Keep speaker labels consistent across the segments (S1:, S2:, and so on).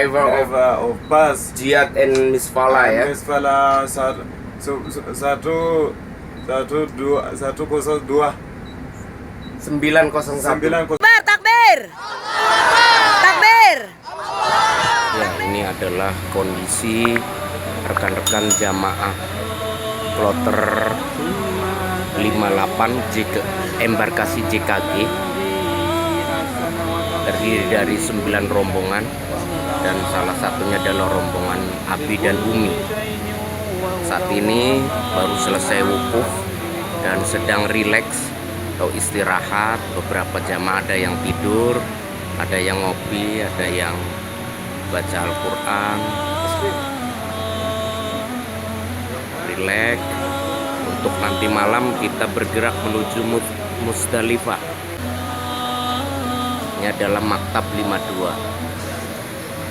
S1: driver of bus.
S2: Jihad and Misfala ya.
S1: Misfala 102
S2: 901.
S3: Takbir! Takbir!
S2: Ya, ini adalah kondisi rekan-rekan jamaah kloter 58 embarkasi JKG, terdiri dari 9 rombongan dan salah satunya adalah rombongan Abi dan Umi. Saat ini baru selesai wukuf dan sedang rileks atau istirahat. Beberapa jamaah ada yang tidur, ada yang ngopi, ada yang baca Al-Quran, rileks. Untuk nanti malam kita bergerak menuju Musdalifah. Ini adalah maktab 52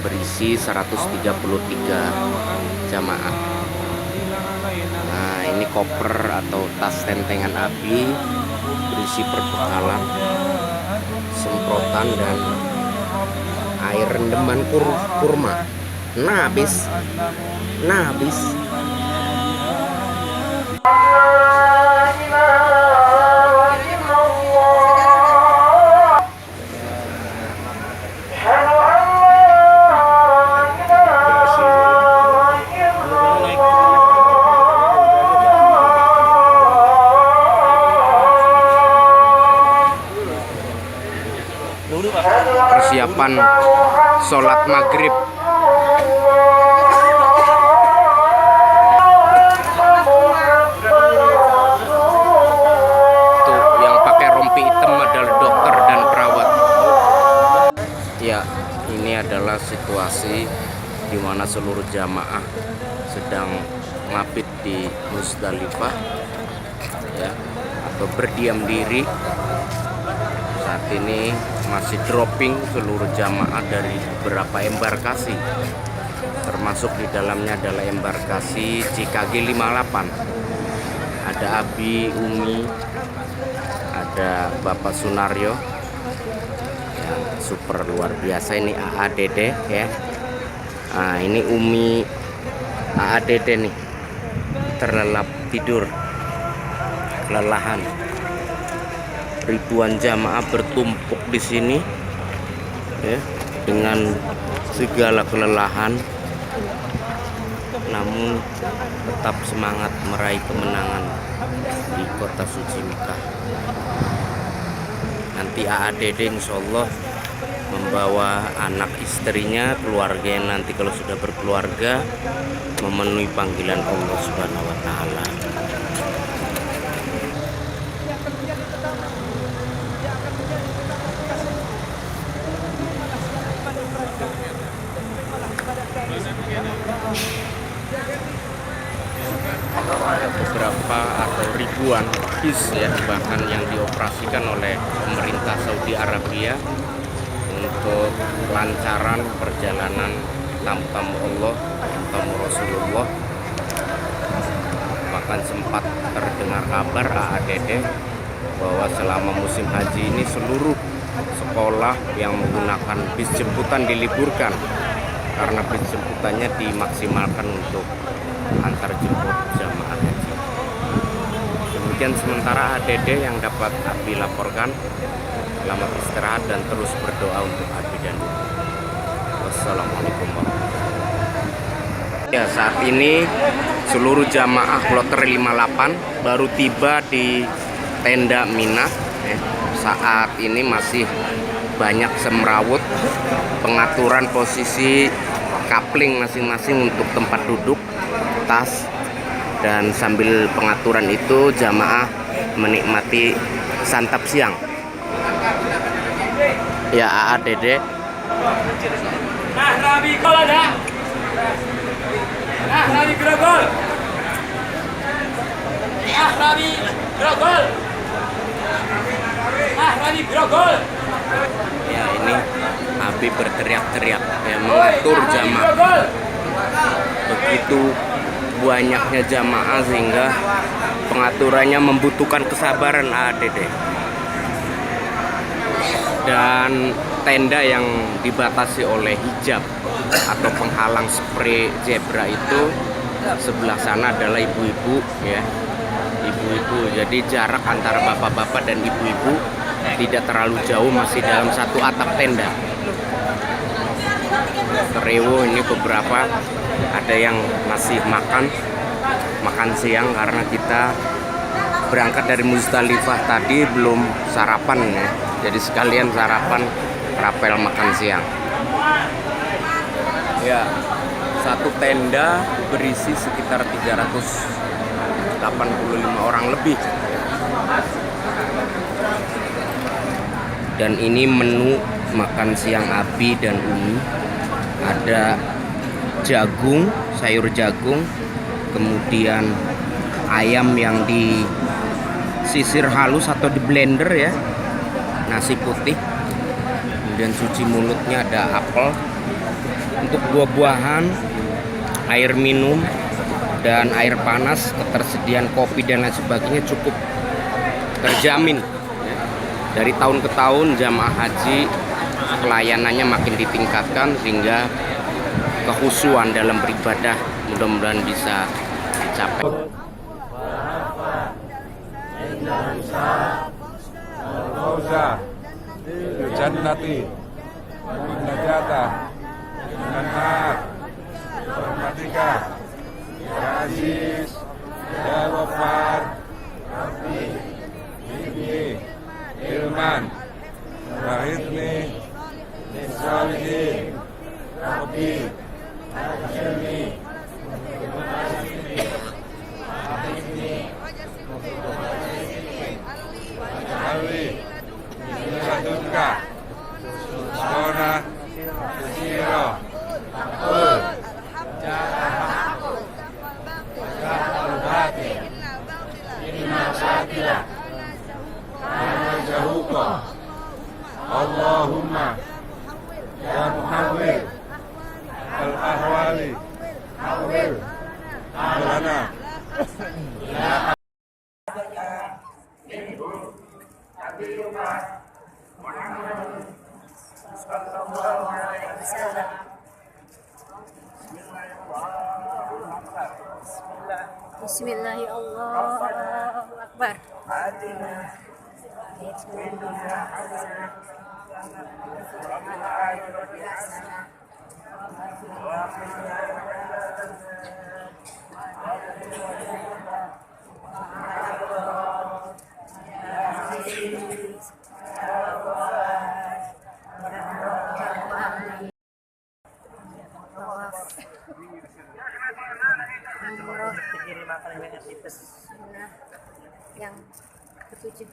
S2: berisi 133 jamaah. Nah, ini koper atau tas tentengan Abi berisi perbekalan, semprotan dan air rendeman kurma. Nah habis. Persiapan sholat maghrib. Tuh, yang pakai rompi hitam adalah dokter dan perawat. Ya, ini adalah situasi di mana seluruh jamaah sedang ngabid di Musdalifah, ya, atau berdiam diri. Saat ini masih dropping seluruh jamaah dari beberapa embarkasi, termasuk di dalamnya adalah embarkasi JKG 58. Ada Abi, Umi, ada Bapak Sunaryo yang super luar biasa. Ini AADD ya. Nah, ini Umi AADD nih, terlelap tidur, kelelahan. Ribuan jamaah bertumpuk di sini ya, dengan segala kelelahan, namun tetap semangat meraih kemenangan di kota suci Mekah. Nanti AADD insya Allah membawa anak istrinya, keluarganya nanti kalau sudah berkeluarga, memenuhi panggilan Allah Subhanahu wa Ta'ala. Ada beberapa atau ribuan bis ya, bahkan yang dioperasikan oleh pemerintah Saudi Arabia untuk lancaran perjalanan tamu-tamu Allah, tamu Rasulullah. Bahkan sempat terdengar kabar AADD bahwa selama musim haji ini seluruh sekolah yang menggunakan bis jemputan diliburkan karena bis jemputannya dimaksimalkan untuk antar jemput jamaah haji. Demikian sementara ADD yang dapat Abi laporkan. Selamat istirahat dan terus berdoa untuk Abi dan Umi. Wassalamualaikum warahmatullahi wabarakatuh. Ya, saat ini seluruh jamaah kloter 58 baru tiba di tenda Mina. Saat ini masih banyak semrawut, pengaturan posisi kapling masing-masing untuk tempat duduk, tas, dan sambil pengaturan itu jamaah menikmati santap siang. Ya, AADD.
S4: Nah, Nabi gol ada. Nah, Nabi grogol. Nah, Nabi grogol. Nah, Nabi grogol.
S2: Ya, ini Abi berteriak-teriak ya, mengatur jamaah. Begitu banyaknya jamaah sehingga pengaturannya membutuhkan kesabaran AADD. Dan tenda yang dibatasi oleh hijab atau penghalang spray zebra itu sebelah sana adalah ibu-ibu ya. Ibu-ibu, jadi jarak antara bapak-bapak dan ibu-ibu tidak terlalu jauh, masih dalam satu atap tenda. Terewo ini beberapa ada yang masih makan siang karena kita berangkat dari Muzdalifah tadi belum sarapan ya. Jadi sekalian sarapan rapel makan siang. Ya, satu tenda berisi sekitar 385 orang lebih. Dan ini menu makan siang Abi dan Umi. Ada jagung, sayur jagung, kemudian ayam yang disisir halus atau di blender ya, nasi putih, kemudian cuci mulutnya ada apel. Untuk buah-buahan, air minum, dan air panas, ketersediaan kopi dan lain sebagainya cukup terjamin. Dari tahun ke tahun jamaah haji pelayanannya makin ditingkatkan sehingga kehusuan dalam beribadah mudah-mudahan bisa dicapai.
S5: Jannati najata minan rahmatika ya aziz ya ghaffar rabbi ibni ilman wahidni salihin rabbi ajirni Ladunka Sona Siro Kul Jahaku Jahaku Bati Inna Satila Inna Jahuko Allahumma Ya Muhawwil Al-Ahwali Hawwil Alana
S6: Bismillahirrahmanirrahim. Allahu Akbar. Yang ketujuh.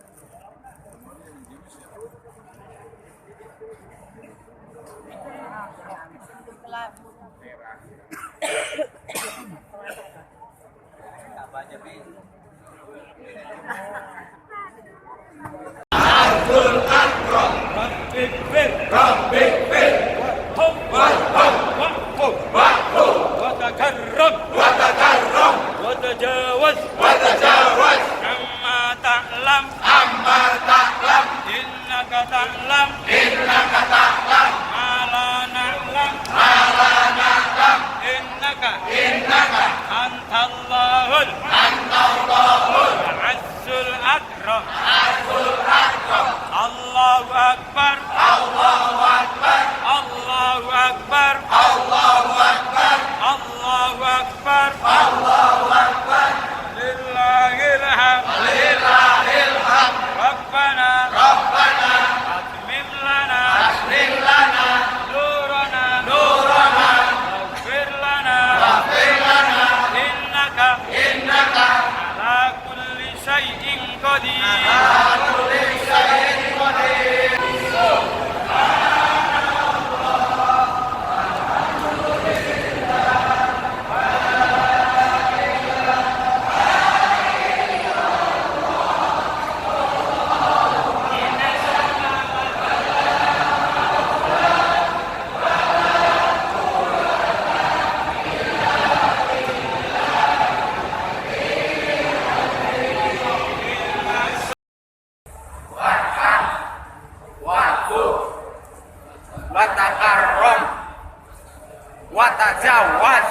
S4: Allahu Akbar, Allahu Akbar, Allahu Akbar, Allahu Akbar, Allahu Akbar, Allahu Akbar, Lillahil hamd, Lillahil hamd, Rabbana, Rabbana, atmim lana, nurana, nurana, waghfir lana, innaka, ala kulli syai'in qadir.
S2: tatajawaz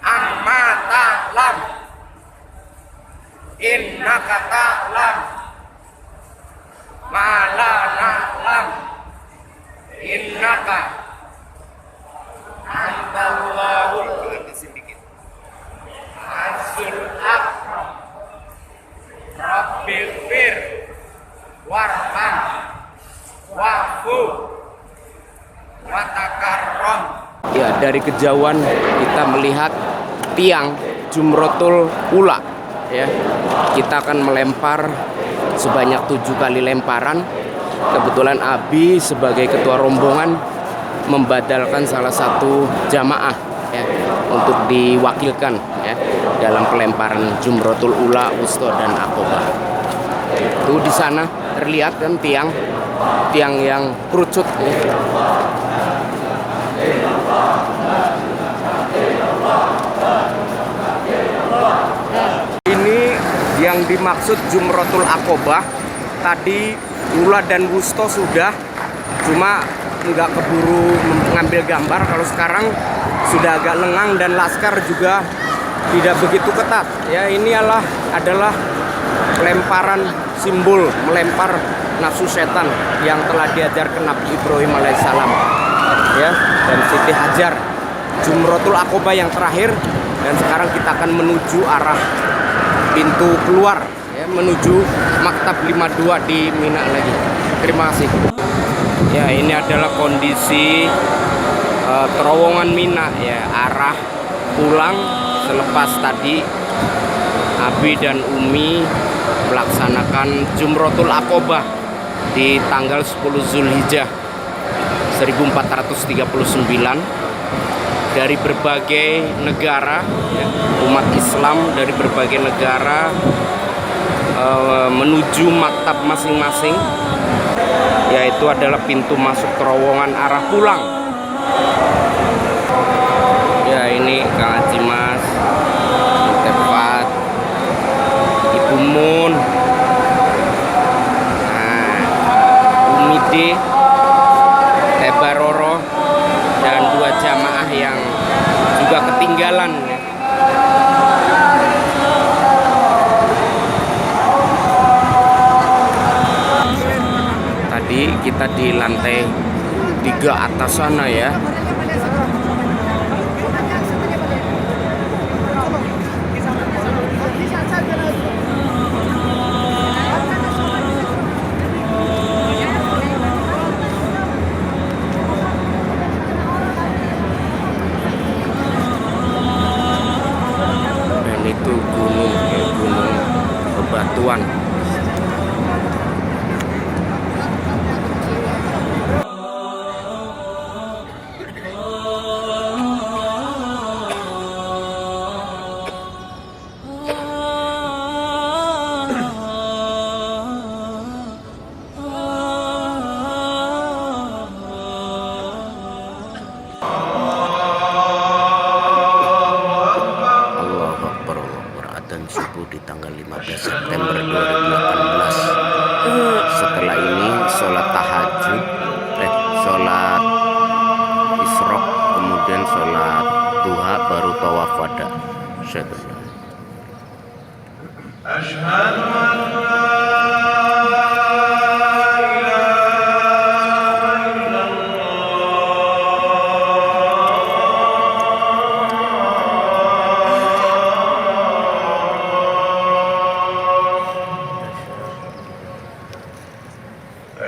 S2: amma ta'lam innaka ta'lam ma la na'lam innaka antallahul azizul akram rabbil fir warham wa'fu wa takarram. Ya, dari kejauhan kita melihat tiang Jumrotul Ula ya. Kita akan melempar sebanyak 7 kali lemparan. Kebetulan Abi sebagai ketua rombongan membadalkan salah satu jamaah ya untuk diwakilkan ya dalam pelemparan Jumrotul Ula, Wusta dan Aqobah. Itu di sana terlihat kan tiang yang kerucut ya. Ini yang dimaksud Jumrotul Aqobah. Tadi Ula dan Wusta sudah, cuma nggak keburu mengambil gambar. Kalau sekarang sudah agak lengang dan laskar juga tidak begitu ketat ya. Ini adalah lemparan simbol melempar nafsu setan yang telah diajarkan Nabi Ibrahim alaihissalam ya, dan Siti Hajar. Jumrotul Aqobah yang terakhir, dan sekarang kita akan menuju arah pintu keluar ya, menuju Maktab 52 di Mina lagi. Terima kasih. Ya, ini adalah kondisi terowongan Mina ya, arah pulang selepas tadi Abi dan Umi melaksanakan Jumrotul Aqobah di tanggal 10 Zulhijjah 1439 dari berbagai negara ya, umat Islam dari berbagai negara menuju maktab masing-masing, yaitu adalah pintu masuk terowongan arah pulang. Ya, ini Kang Haji Mas, Tepat, Ibu Mun, Umi D, Tebaroro, dan 2 jamaah yang juga ketinggalan ya. Tadi kita di lantai 3 atas sana ya. Dan itu gunung ya, gunung bebatuan. Subuh di tanggal 15 September 2018. Setelah ini sholat tahajud, sholat isrok, kemudian sholat duha, baru tawaf wada. Asyhadu an la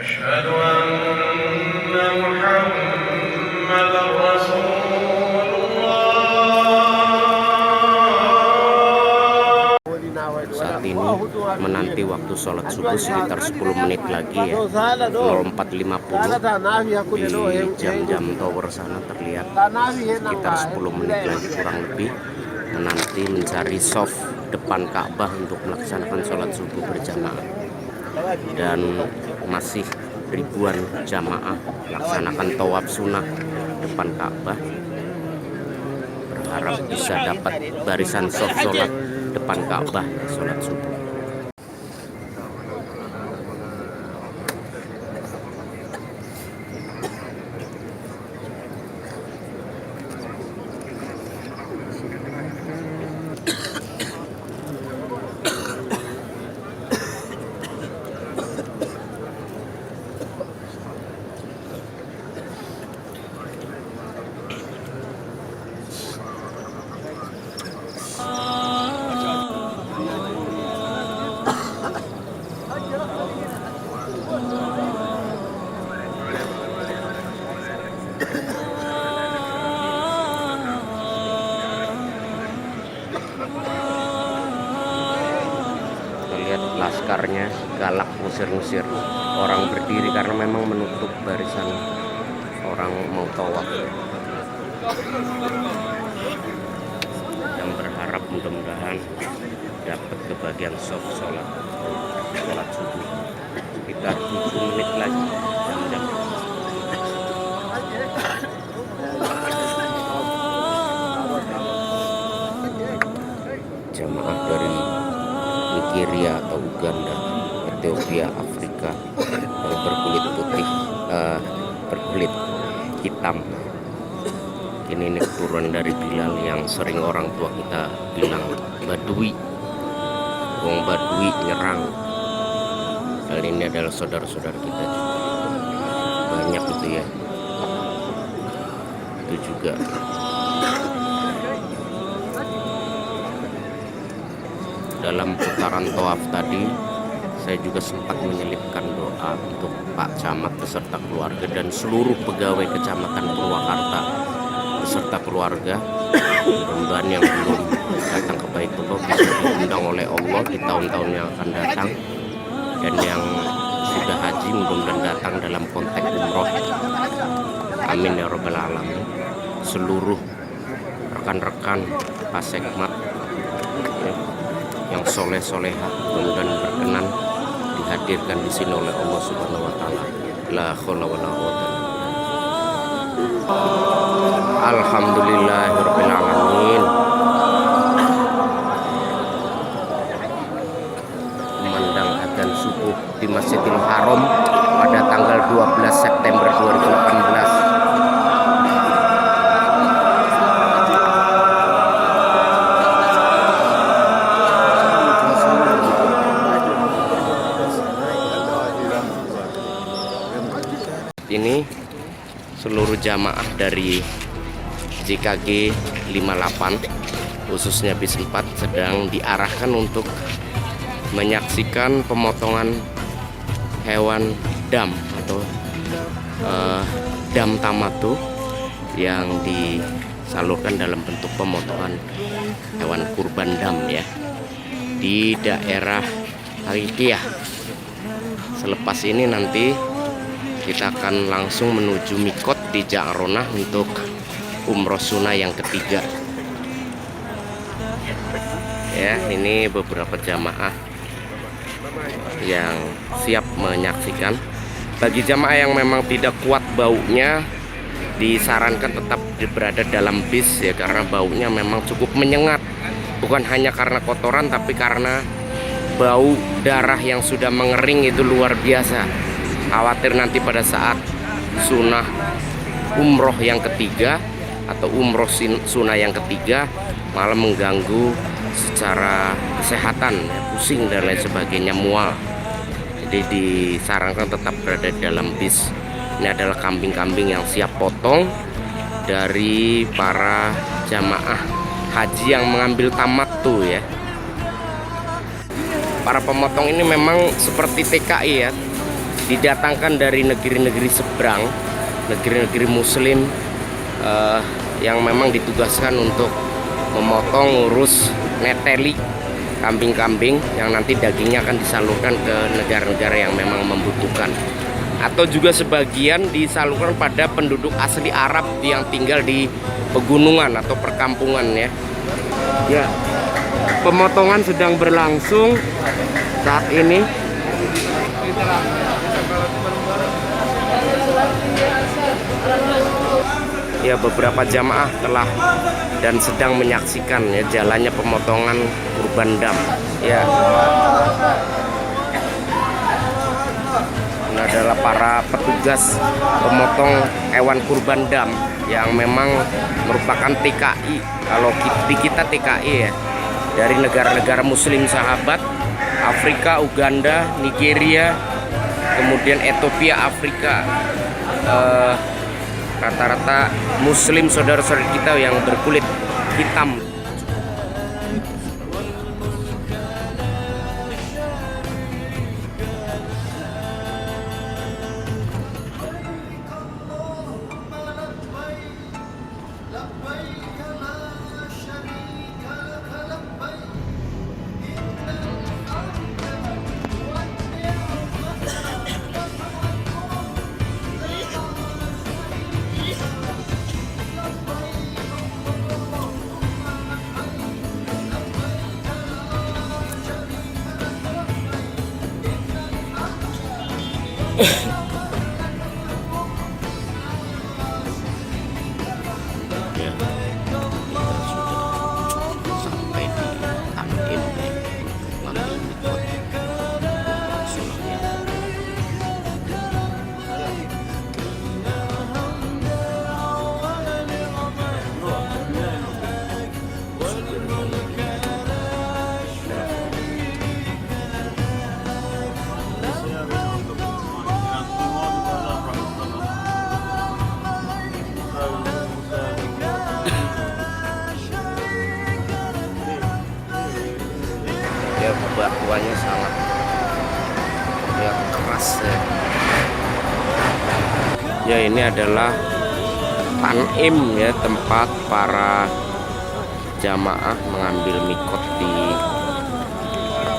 S7: أشهد أن محمدًا رسول الله.
S2: Saat ini menanti waktu sholat subuh sekitar 10 menit lagi ya, 04.50 di jam-jam tower sana terlihat sekitar 10 menit lagi kurang lebih, menanti mencari soft depan Ka'bah untuk melaksanakan sholat subuh berjamaah. Dan masih ribuan jamaah melaksanakan tawaf sunnah depan Ka'bah, berharap bisa dapat barisan soft sholat depan Ka'bah sholat subuh. laskarnya galak ngusir-ngusir orang berdiri karena memang menutup barisan orang mau tawaf. Yang berharap mudah-mudahan dapat kebagian sholat subuh sekitar 7 menit lagi jam-jam. Jamaah dari Nigeria atau Uganda, Ethiopia, Afrika yang berkulit putih, berkulit hitam. Ini keturunan dari Bilal yang sering orang tua kita bilang Badui. Wong Badui nyerang. Kali ini adalah saudara-saudara kita juga. Banyak itu ya. Itu juga. Dalam putaran tawaf tadi, saya juga sempat menyelipkan doa untuk Pak Camat beserta keluarga dan seluruh pegawai Kecamatan Purwakarta beserta keluarga. Mudah-mudahan yang belum datang ke Baitullah bisa diundang oleh Allah di tahun-tahun yang akan datang, dan yang sudah haji mudah-mudahan datang dalam konteks umroh. Amin ya rabbal alamin. Seluruh rekan-rekan Pak Sekmat ya, yang soleh-soleha mudah-mudahan berkenan dihadirkan di sini oleh Allah Subhanahu wa taala. La haula wala quwwata. Alhamdulillahirabbil alamin. Memandang adzan subuh di Masjidil Haram pada tanggal 12 September 2018. Ini seluruh jamaah dari JKG 58 khususnya bis 4 sedang diarahkan untuk menyaksikan pemotongan hewan dam atau dam tamatu yang disalurkan dalam bentuk pemotongan hewan kurban dam ya di daerah Harikiyah. Selepas ini nanti kita akan langsung menuju mikot di Ja'ronah untuk umroh sunnah yang ketiga. Ya, ini beberapa jamaah yang siap menyaksikan. Bagi jamaah yang memang tidak kuat baunya, disarankan tetap berada dalam bis ya, karena baunya memang cukup menyengat. Bukan hanya karena kotoran, tapi karena bau darah yang sudah mengering itu luar biasa. Khawatir nanti pada saat sunnah umroh yang ketiga atau umroh sunnah yang ketiga malah mengganggu secara kesehatan, pusing dan lain sebagainya, mual. Jadi disarankan tetap berada dalam bis. Ini adalah kambing-kambing yang siap potong dari para jamaah haji yang mengambil tamattu ya. Para pemotong ini memang seperti TKI ya, didatangkan dari negeri-negeri seberang, negeri-negeri muslim yang memang ditugaskan untuk memotong, ngurus, neteli kambing-kambing yang nanti dagingnya akan disalurkan ke negara-negara yang memang membutuhkan, atau juga sebagian disalurkan pada penduduk asli Arab yang tinggal di pegunungan atau perkampungan ya. Ya, pemotongan sedang berlangsung saat ini. Ya, beberapa jamaah telah dan sedang menyaksikan ya jalannya pemotongan kurban dam. Ya, ini adalah para petugas pemotong hewan kurban dam yang memang merupakan TKI. Kalau di kita TKI ya, dari negara-negara muslim sahabat, Afrika, Uganda, Nigeria, kemudian Ethiopia, Afrika. Rata-rata muslim saudara-saudara kita yang berkulit hitam. Ya, kita sudah sampai di Tanim ngambil mikot sunahnya. Ya, batuannya sangat ya keras ya. Ya, ini adalah Tanim ya, tempat para jamaah mengambil mikot di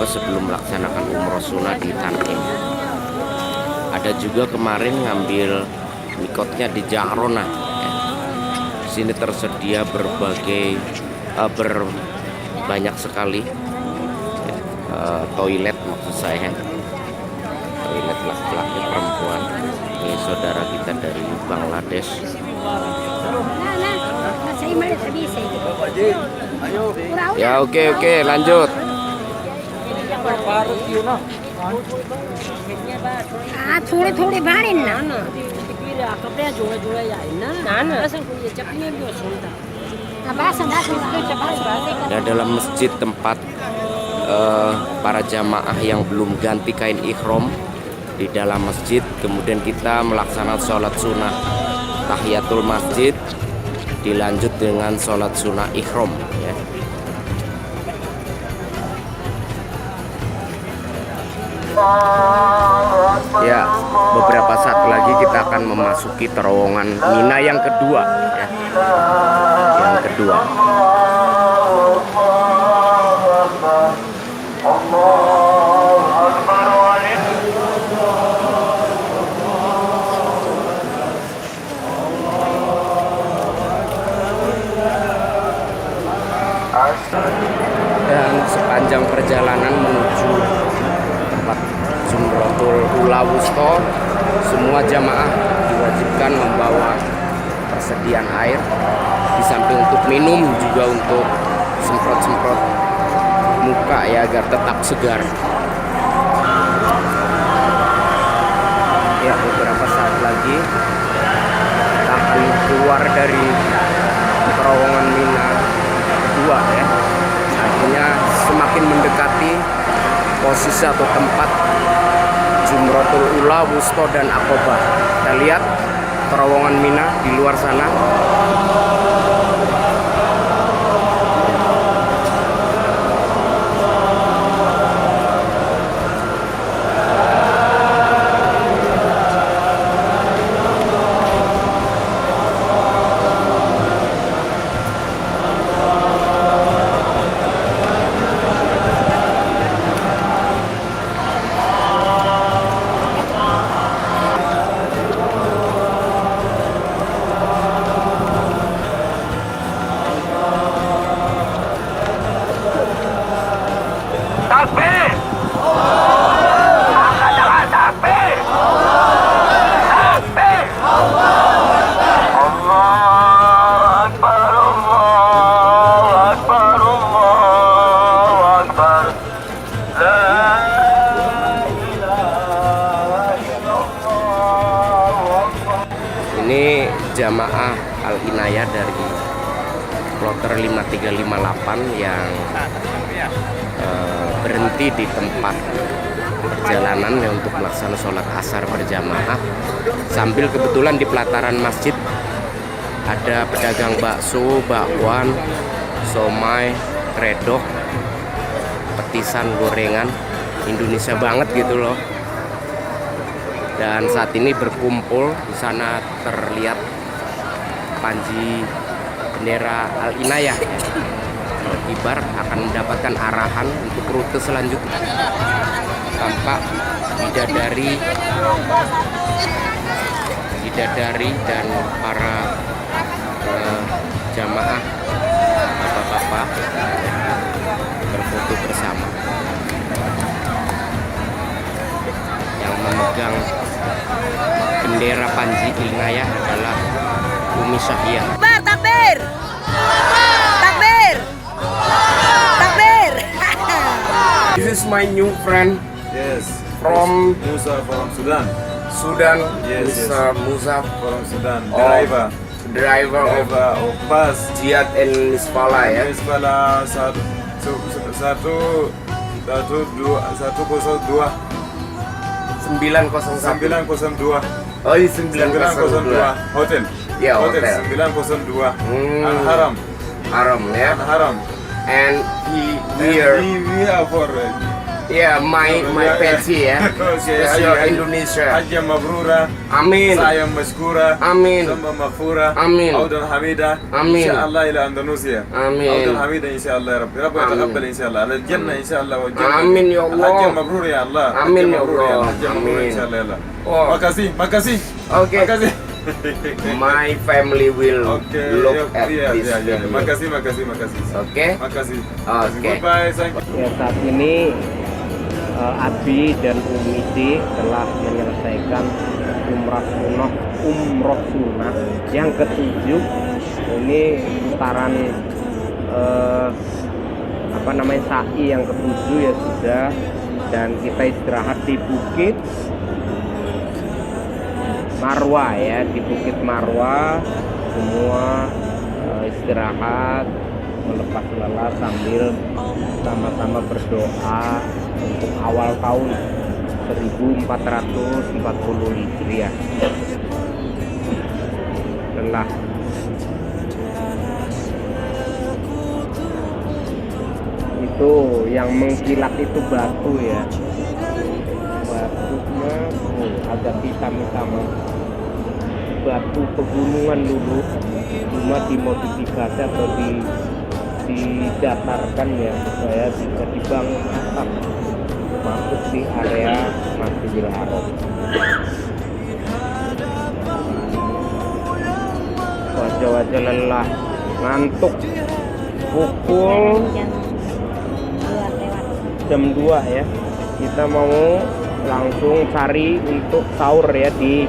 S2: sebelum melaksanakan umroh sunnah di Tanim. Ada juga kemarin ngambil mikotnya di Ja'ronah ya. Di sini tersedia berbagai banyak sekali toilet, maksud saya toilet laki-laki perempuan. Ini saudara kita dari Bangladesh. Ya, oke, lanjut.
S6: थोड़े भाड़े ना
S2: Ya, dalam masjid tempat para jamaah yang belum ganti kain ihram di dalam masjid, kemudian kita melaksanakan sholat sunnah tahiyatul masjid, dilanjut dengan sholat sunnah ihram ya. Ya, beberapa saat lagi kita akan memasuki terowongan Mina yang kedua ya. Yang kedua. Dan sepanjang perjalanan menuju tempat Jumrotul Ula Wusto, semua jamaah diwajibkan membawa persediaan air, di samping untuk minum juga untuk semprot-semprot muka ya, agar tetap segar. Ya, beberapa saat lagi kita akan keluar dari terowongan Mina kedua ya. Artinya semakin mendekati posisi atau tempat Jumrotul Ula, Wusto dan Aqobah. Kita lihat terowongan Mina di luar sana. Ini jamaah Al-Inayah dari kloter 5358 yang berhenti di tempat perjalanan ya, untuk melaksanakan sholat asar berjamaah, sambil kebetulan di pelataran masjid ada pedagang bakso, bakwan, somai, kredok, petisan, gorengan Indonesia banget gitu loh. Dan saat ini berkumpul di sana terlihat panji bendera Al-Inayah kibar akan mendapatkan arahan untuk rute selanjutnya. Tampak bidadari dan para jamaah bapak-bapak berfoto bersama yang memegang Panji Inayah adalah Umi Syahiyah.
S3: Takbir, takbir. Takbir. Takbir.
S2: This is my new friend
S1: Yes.
S2: from
S1: Musa from Sudan.
S2: Sudan.
S1: Yes,
S2: Mr. Musa,
S1: From Sudan.
S2: Oh.
S1: Driver.
S2: driver of
S1: Driver of bus.
S2: Jihad and Nisfala ya.
S1: Yes, pala 102
S2: 901.
S1: 902
S2: Oh, ini
S1: 902 hotel.
S2: Ya, hotel.
S1: 902
S2: Hmm.
S1: Al Haram.
S2: Haram ya.
S1: Al Haram.
S2: And
S1: And
S2: here,
S1: we are for
S2: my pensi ya.
S1: Okay,
S2: Special
S1: Haji-
S2: Indonesia.
S1: Haji Mabrura.
S2: Amin.
S1: Saya Maskura.
S2: Amin.
S1: ثم مغفورة.
S2: Amin.
S1: عودا حميدا.
S2: Amin.
S1: إن شاء الله إلى أندونيسيا.
S2: Amin.
S1: عودا حميدا إن شاء الله يا رب. رب يتقبل إن شاء الله. على الجنة إن شاء الله والجنة.
S2: Amin ya Allah.
S1: الحج مبرور يا الله.
S2: Amin
S1: الحج
S2: ya
S1: مبرور
S2: Allah.
S1: الحج مبرور
S2: Amin.
S1: إن شاء الله يا الله.
S2: Oh.
S1: Makasih.
S2: Oke.
S1: Makasih.
S2: My family will
S1: Oke.
S2: look at
S1: Iya,
S2: this
S1: iya, iya.
S2: video.
S1: Makasih.
S2: Oke.
S1: Makasih.
S2: Oke.
S1: Goodbye. Thank you.
S8: Ya, saat ini Abi dan Umi D telah menyelesaikan umroh sunnah yang ketujuh. Ini putaran sa'i yang ketujuh ya sudah, dan kita istirahat di Bukit Marwah ya, di Bukit Marwah semua istirahat melepas lelah sambil sama-sama berdoa untuk awal tahun 1440 Hijriah. Lelah. Itu yang mengkilat itu batu ya. Batunya agak hitam-hitam. Batu pegunungan dulu, cuma dimodifikasi atau didatarkan ya supaya bisa dibangun atap masuk di area Masjidil Haram. Wajah-wajah lelah, ngantuk. Pukul jam 2 ya. Kita mau langsung cari untuk sahur ya di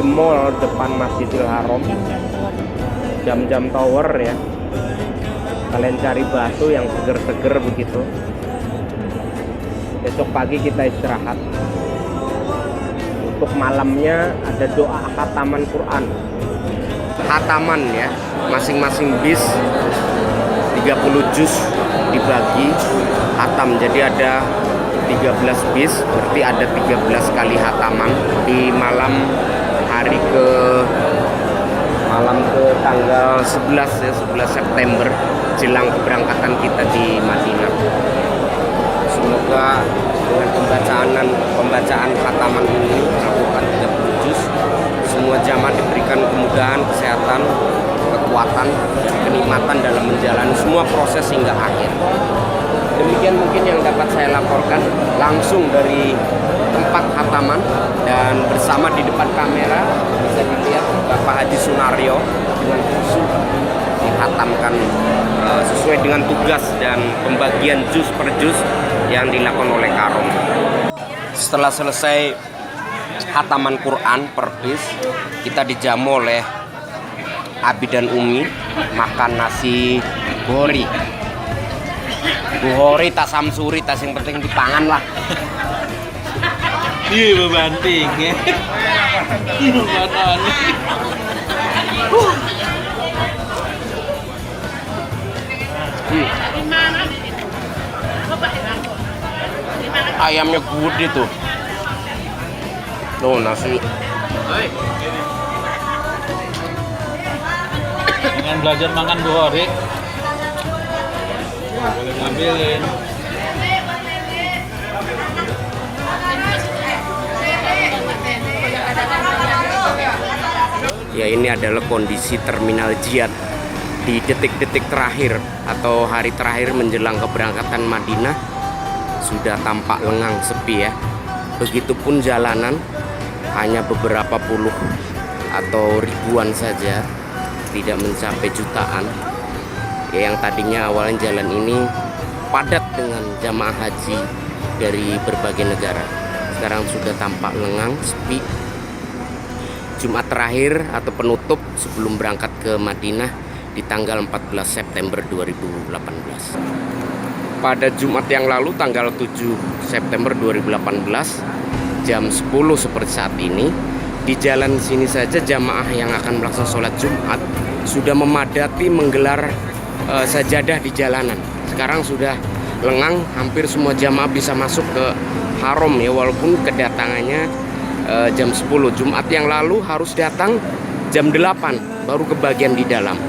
S8: mall depan Masjidil Haram. Jam-jam tower ya. Kalian cari batu yang seger-seger begitu. Besok pagi kita istirahat. Untuk malamnya ada doa khataman Quran.
S2: Khataman ya, masing-masing bis 30 juz dibagi khatam. Jadi ada 13 bis, berarti ada 13 kali khataman di malam ke tanggal 11 ya, 11 September jelang keberangkatan kita di Madinah. Semoga dengan pembacaan khataman ini melakukan 30 juz, semua jamaah diberikan kemudahan, kesehatan, kekuatan, kenikmatan dalam menjalani semua proses hingga akhir. Demikian mungkin yang dapat saya laporkan langsung dari tempat khataman, dan bersama di depan kamera bisa dilihat Bapak Haji Sunario dengan khusyuk dikhatamkan sesuai dengan tugas dan pembagian juz per juz yang dilakukan oleh Karom. Setelah selesai khataman Quran per bis, kita dijamu oleh Abi dan Umi makan nasi gori. Buhori tak samsuri, tak yang penting dipangan lah.
S4: Iya, bebanting ya.
S2: Ayamnya gede tuh. Tuh nasi.
S4: Dengan belajar makan buhori, ambilin.
S2: Ya, ini adalah kondisi terminal Jihad di detik-detik terakhir atau hari terakhir menjelang keberangkatan Madinah. Sudah tampak lengang, sepi ya. Begitupun jalanan, hanya beberapa puluh atau ribuan saja, tidak mencapai jutaan. Ya, yang tadinya awalnya jalan ini padat dengan jamaah haji dari berbagai negara, sekarang sudah tampak lengang, sepi. Jumat terakhir atau penutup sebelum berangkat ke Madinah di tanggal 14 September 2018. Pada Jumat yang lalu tanggal 7 September 2018 jam 10 seperti saat ini, di jalan sini saja jamaah yang akan melaksanakan sholat Jumat sudah memadati menggelar sajadah di jalanan. Sekarang sudah lengang, hampir semua jamaah bisa masuk ke haram ya, walaupun kedatangannya jam 10. Jumat yang lalu harus datang jam 8 baru kebagian di dalam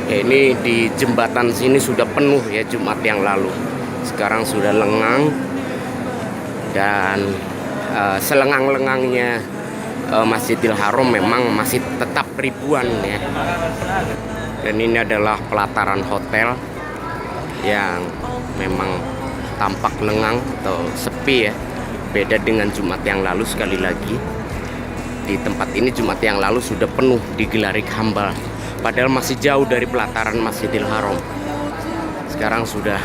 S2: ya. Ini di jembatan sini sudah penuh ya Jumat yang lalu. Sekarang sudah lengang, dan selengang-lengangnya Masjidil Haram memang masih tetap ribuan ya. Dan ini adalah pelataran hotel yang memang tampak lengang atau sepi ya. Beda dengan Jumat yang lalu. Sekali lagi, di tempat ini Jumat yang lalu sudah penuh digelari hambal, padahal masih jauh dari pelataran Masjidil Haram. Sekarang sudah,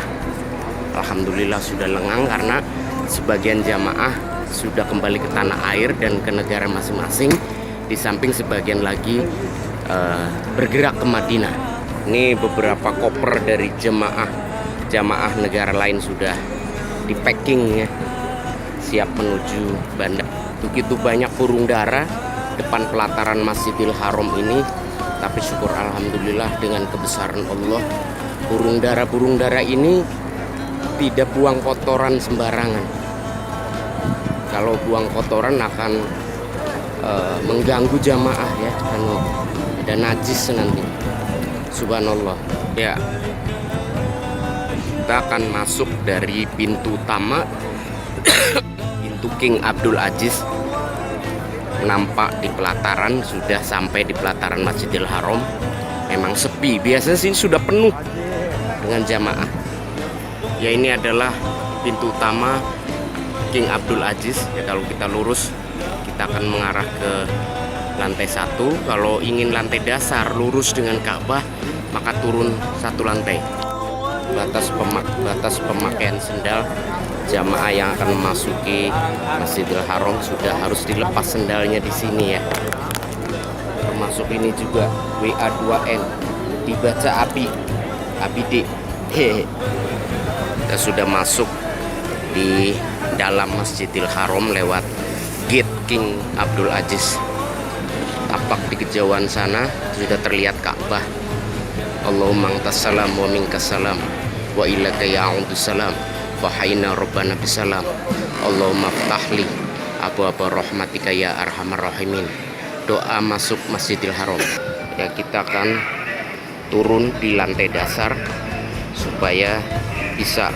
S2: alhamdulillah sudah lengang karena sebagian jamaah sudah kembali ke tanah air dan ke negara masing-masing, di samping sebagian lagi bergerak ke Madinah. Ini beberapa koper dari jamaah negara lain sudah di packing ya, siap menuju bandar. Begitu banyak burung dara depan pelataran Masjidil Haram ini, tapi syukur alhamdulillah dengan kebesaran Allah, burung dara ini tidak buang kotoran sembarangan. Kalau buang kotoran akan mengganggu jamaah ya, dan najis nanti. Subhanallah ya. Kita akan masuk dari pintu utama pintu King Abdul Aziz. Nampak di pelataran, sudah sampai di pelataran Masjidil Haram. Memang sepi, biasanya sih sudah penuh dengan jamaah ya. Ini adalah pintu utama King Abdul Aziz ya. Kalau kita lurus kita akan mengarah ke lantai 1. Kalau ingin lantai dasar lurus dengan Ka'bah maka turun 1 lantai. Batas pemakaian sendal jamaah yang akan memasuki Masjidil Haram sudah harus dilepas sendalnya di sini ya. Termasuk ini juga WA2N dibaca ABD. Kita sudah masuk di dalam Masjidil Haram lewat gate King Abdul Aziz. Tapak di kejauhan sana sudah terlihat Ka'bah. Allahumma antas salam wa minkas salam wa ilaka ya'udu salam wa hayna rabbana bisalam. Allahumma ftahli abwaaba rahmatika ya arhamar rahimin. Doa masuk Masjidil Haram ya. Kita akan turun di lantai dasar supaya bisa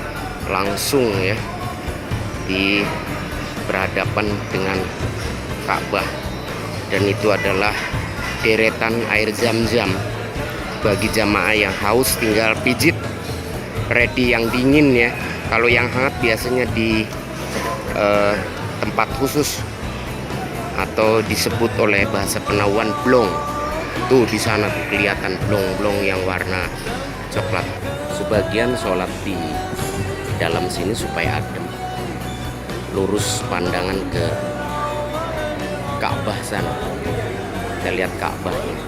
S2: langsung ya di berhadapan dengan Ka'bah. Dan itu adalah deretan air zam-zam. Bagi jamaah yang haus tinggal pijit, ready yang dingin ya. Kalau yang hangat biasanya di tempat khusus atau disebut oleh bahasa Penauan blong. Tuh di sana tuh kelihatan blong-blong yang warna coklat. Sebagian sholat di dalam sini supaya adem, lurus pandangan ke Ka'bah sana. Kita lihat Ka'bah ini.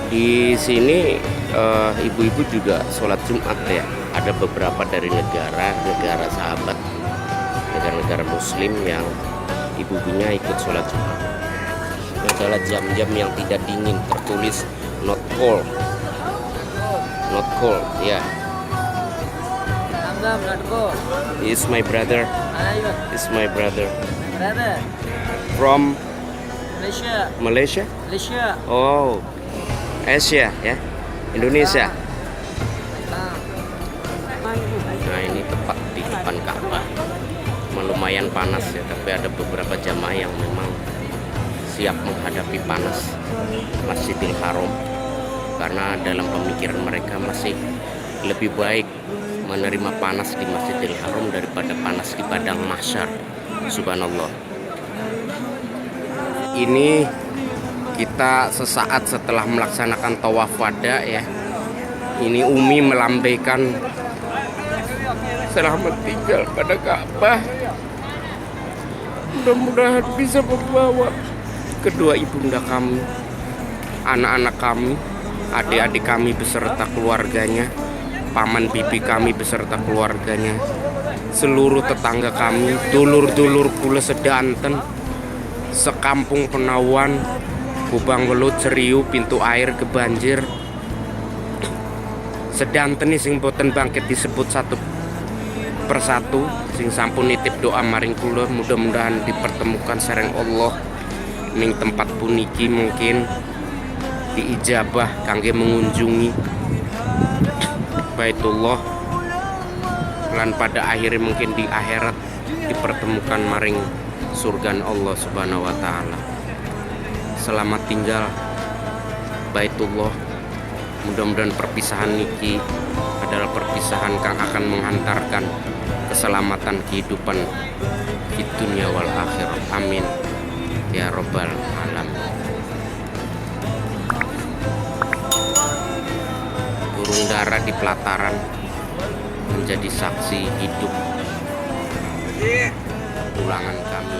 S2: Di sini ibu-ibu juga sholat Jumat ya. Ada beberapa dari negara sahabat, negara Muslim yang ibu-ibunya ikut sholat Jumat. Ini adalah jam-jam yang tidak dingin, tertulis not cold ya. It's my brother. From Malaysia. Oh, Asia ya, Indonesia. Nah ini tepat di depan Ka'bah. Lumayan panas ya, tapi ada beberapa jamaah yang memang siap menghadapi panas Masjidil Haram, karena dalam pemikiran mereka masih lebih baik menerima panas di Masjidil Haram daripada panas di padang mahsyar. Subhanallah. Ini kita sesaat setelah melaksanakan tawaf wada ya. Ini Umi melambaikan selamat tinggal pada Ka'bah. Mudah-mudahan bisa membawa kedua ibunda kami, anak-anak kami, adik-adik kami beserta keluarganya, paman bibi kami beserta keluarganya, seluruh tetangga kami, dulur-dulur kula sedanten, sekampung Penawan, Kubang Welut, Seriu, Pintu Air, Kebanjir, sedanten sing boten bangkit disebut satu persatu, sing sampun nitip doa maring kula, mudah-mudahan dipertemukan sareng Allah ning tempat puniki, mungkin diijabah kangge mengunjungi Baitullah, lan pada akhirnya mungkin di akhirat dipertemukan maring surgan Allah Subhanahu wa taala. Selamat tinggal Baitullah. Mudah-mudahan perpisahan niki adalah perpisahan kang akan menghantarkan keselamatan kehidupan di dunia wal akhirat. Amin ya robbal alamin. Burung dara di pelataran menjadi saksi hidup pulangan kami.